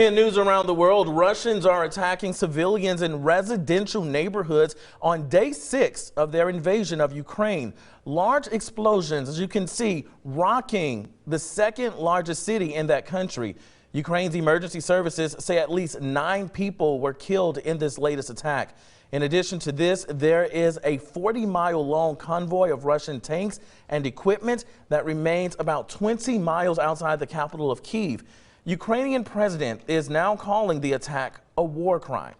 In news around the world, Russians are attacking civilians in residential neighborhoods on day 6 of their invasion of Ukraine. Large explosions, as you can see, rocking the second largest city in that country. Ukraine's emergency services say at least 9 people were killed in this latest attack. In addition to this, there is a 40-mile-long convoy of Russian tanks and equipment that remains about 20 miles outside the capital of Kyiv. Ukrainian president is now calling the attack a war crime.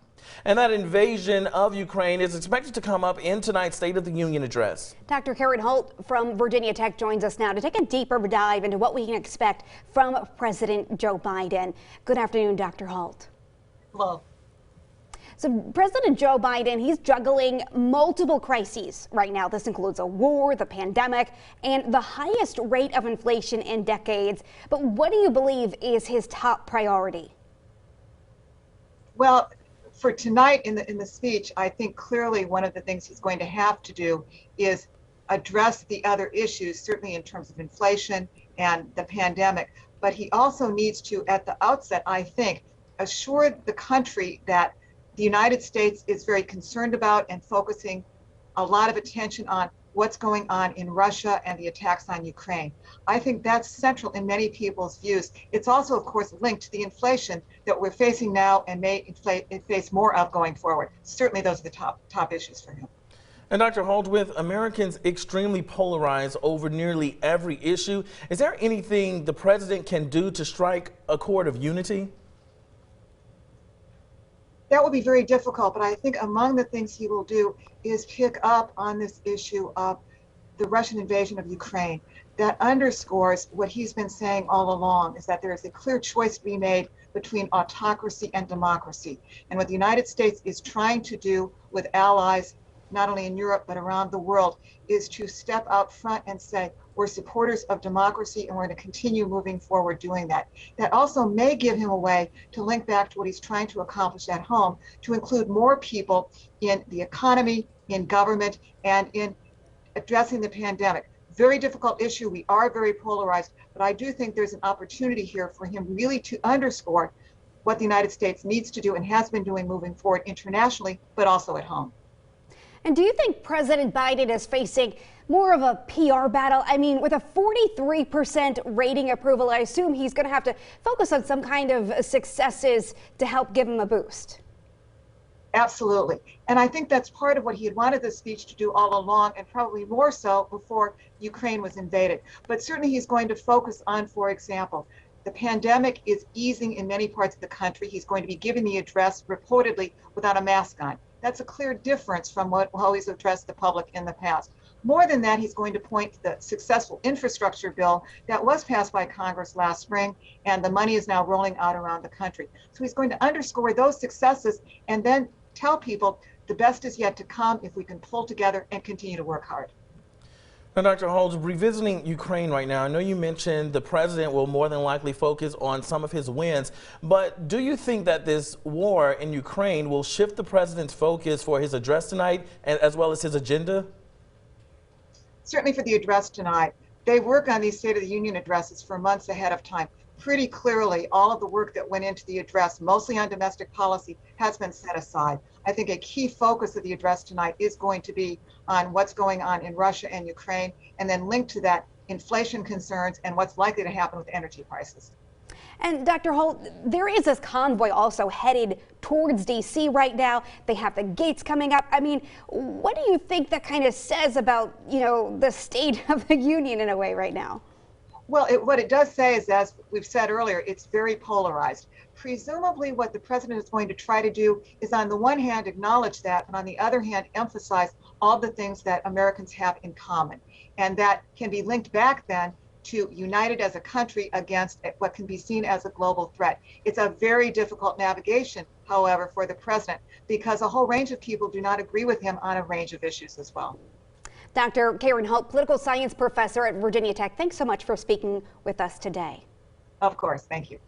And that invasion of Ukraine is expected to come up in tonight's State of the Union address. Dr. Karen Holt from Virginia Tech joins us now to take a deeper dive into what we can expect from President Joe Biden. Good afternoon, Dr. Holt. Hello. So President Joe Biden, he's juggling multiple crises right now. This includes a war, the pandemic, and the highest rate of inflation in decades. But what do you believe is his top priority? Well, for tonight in the speech, I think clearly one of the things he's going to have to do is address the other issues, certainly in terms of inflation and the pandemic. But he also needs to, at the outset, I think, assure the country that the United States is very concerned about and focusing a lot of attention on what's going on in Russia and the attacks on Ukraine. I think that's central in many people's views. It's also, of course, linked to the inflation that we're facing now and may face more of going forward. Certainly those are the top issues for him. And Dr. Holt, with Americans extremely polarized over nearly every issue, is there anything the president can do to strike a chord of unity? That will be very difficult, but I think among the things he will do is pick up on this issue of the Russian invasion of Ukraine. That underscores what he's been saying all along, is that there is a clear choice to be made between autocracy and democracy. And what the United States is trying to do with allies, not only in Europe but around the world, is to step out front and say, we're supporters of democracy and we're going to continue moving forward doing that. That also may give him a way to link back to what he's trying to accomplish at home, to include more people in the economy, in government, and in addressing the pandemic. Very difficult issue. We are very polarized, but I do think there's an opportunity here for him really to underscore what the United States needs to do and has been doing moving forward internationally, but also at home. And do you think President Biden is facing more of a PR battle? I mean, with a 43% rating approval, I assume he's going to have to focus on some kind of successes to help give him a boost. Absolutely. And I think that's part of what he had wanted the speech to do all along, and probably more so before Ukraine was invaded. But certainly he's going to focus on, for example, the pandemic is easing in many parts of the country. He's going to be giving the address reportedly without a mask on. That's a clear difference from how he's addressed the public in the past. More than that, he's going to point to the successful infrastructure bill that was passed by Congress last spring, and the money is now rolling out around the country. So he's going to underscore those successes and then tell people the best is yet to come if we can pull together and continue to work hard. Now, Dr. Holt, revisiting Ukraine right now, I know you mentioned the president will more than likely focus on some of his wins, but do you think that this war in Ukraine will shift the president's focus for his address tonight, and as well as his agenda? Certainly for the address tonight. They work on these State of the Union addresses for months ahead of time. Pretty clearly, all of the work that went into the address, mostly on domestic policy, has been set aside. I think a key focus of the address tonight is going to be on what's going on in Russia and Ukraine, and then linked to that, inflation concerns and what's likely to happen with energy prices. And Dr. Holt, there is this convoy also headed towards D.C. right now. They have the gates coming up. I mean, what do you think that kind of says about, the state of the union in a way right now? Well, what it does say is, as we've said earlier, it's very polarized. Presumably what the president is going to try to do is, on the one hand, acknowledge that, and on the other hand, emphasize all the things that Americans have in common. And that can be linked back then to united as a country against what can be seen as a global threat. It's a very difficult navigation, however, for the president, because a whole range of people do not agree with him on a range of issues as well. Dr. Karen Holt, political science professor at Virginia Tech, thanks so much for speaking with us today. Of course. Thank you.